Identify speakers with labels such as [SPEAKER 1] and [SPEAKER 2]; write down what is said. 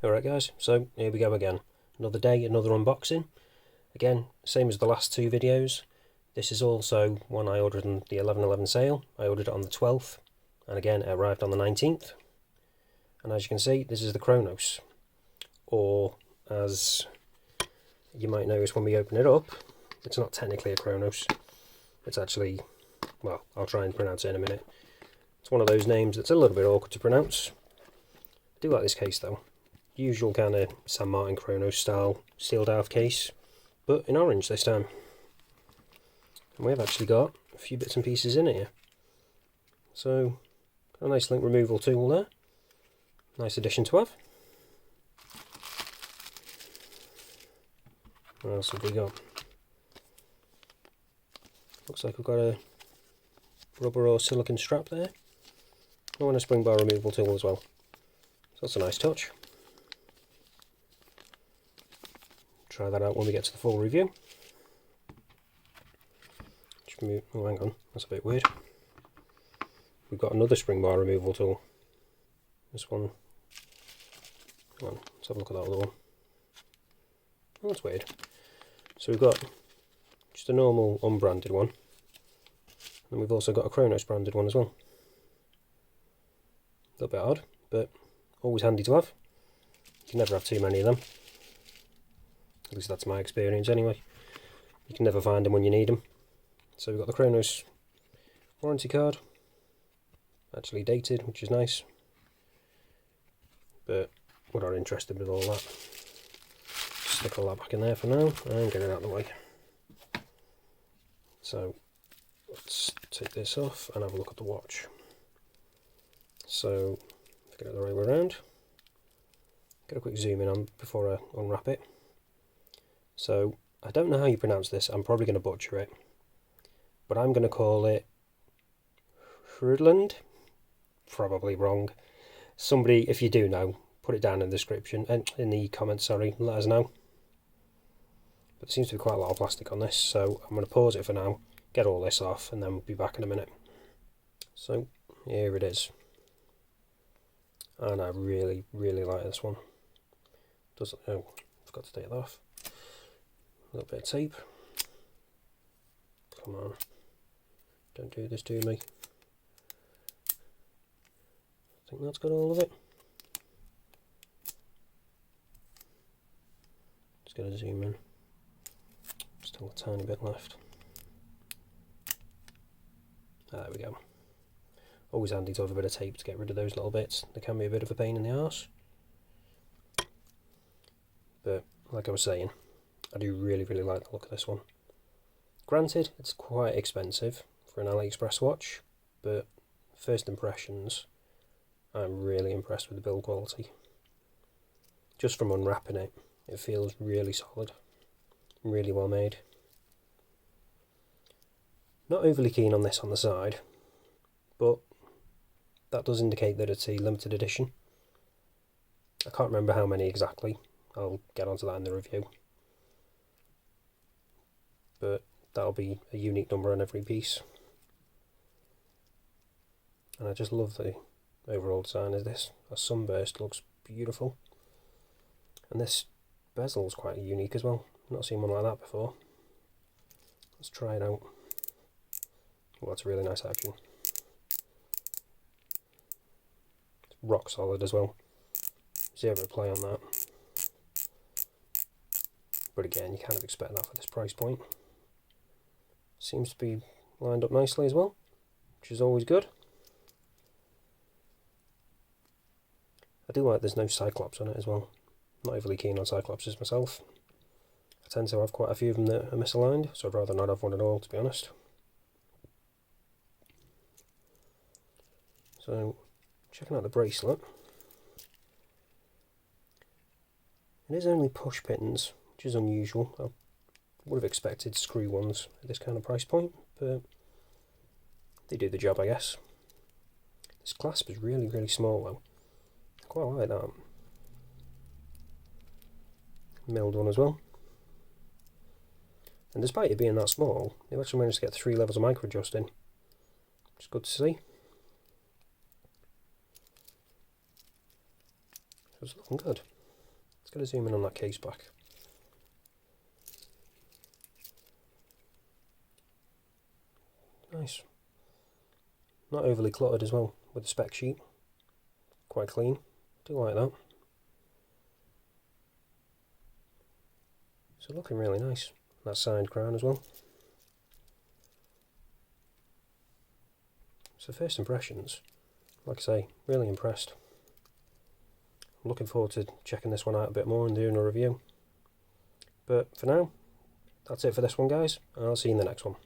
[SPEAKER 1] Alright guys, so here we go again. Another day, another unboxing. Again, same as the last two videos. This is also one I ordered on the 11/11 sale. I ordered it on the 12th, and again it arrived on the 19th. And as you can see, this is the Cronos. Or, as you might notice when we open it up, it's not technically a Cronos. It's actually, well, I'll try and pronounce it in a minute. It's one of those names that's a little bit awkward to pronounce. I do like this case though. Usual kind of San Martin Cronos style sealed half case, but in orange this time. And we have actually got a few bits and pieces in here. So, a nice link removal tool there. Nice addition to have. What else have we got? Looks like we've got a rubber or silicone strap there. Oh, and a spring bar removal tool as well. So that's a nice touch. Try that out when we get to the full review. Oh, hang on, that's a bit weird. We've got another spring bar removal tool. This one. Come on, let's have a look at that other one. Oh, that's weird. So we've got just a normal unbranded one, and we've also got a Cronos branded one as well. A little bit odd, but always handy to have. You can never have too many of them. At least that's my experience anyway. You can never find them when you need them. So we've got the Cronos warranty card, actually dated, which is nice. But we're not interested with all that. Stick all that back in there for now and get it out of the way. So let's take this off and have a look at the watch. So get it the right way around. Get a quick zoom in on before I unwrap it. So I don't know how you pronounce this. I'm probably going to butcher it, but I'm going to call it Hruodland. Probably wrong. Somebody, if you do know, put it down in the description and in the comments. Sorry, let us know. But there seems to be quite a lot of plastic on this, so I'm going to pause it for now, get all this off, and then we'll be back in a minute. So here it is, and I really like this one. Doesn't? Oh, forgot to take that off. A little bit of tape. Come on, don't do this to me. I think that's got all of it. Just gotta zoom in. Still a tiny bit left. There we go. Always handy to have a bit of tape to get rid of those little bits. They can be a bit of a pain in the arse. But like I was saying, I do really like the look of this one. Granted, it's quite expensive for an AliExpress watch, but first impressions, I'm really impressed with the build quality. Just from unwrapping it, it feels really solid, really well made. Not overly keen on this on the side, but that does indicate that it's a limited edition. I can't remember how many exactly. I'll get onto that in the review. But that'll be a unique number on every piece. And I just love the overall design of this. A sunburst looks beautiful. And this bezel is quite unique as well. I've not seen one like that before. Let's try it out. Well, that's a really nice action. It's rock solid as well. Zero play on that. But again, you kind of expect that for this price point. Seems to be lined up nicely as well, which is always good. I do like there's no Cyclops on it as well. Not overly keen on Cyclopses myself. I tend to have quite a few of them that are misaligned, so I'd rather not have one at all, to be honest. So, checking out the bracelet. It is only push pins, which is unusual. I would have expected screw ones at this kind of price point, but they do the job, I guess. This clasp is really small though. I quite like that. Milled one as well. And despite it being that small, they've actually managed to get 3 levels of micro adjusting, which is good to see. So it's looking good. Let's get a zoom in on that case back. Nice. Not overly cluttered as well with the spec sheet. Quite clean. Do like that. So looking really nice. That side crown as well. So first impressions, like I say, really impressed. I'm looking forward to checking this one out a bit more and doing a review. But for now, that's it for this one, guys, and I'll see you in the next one.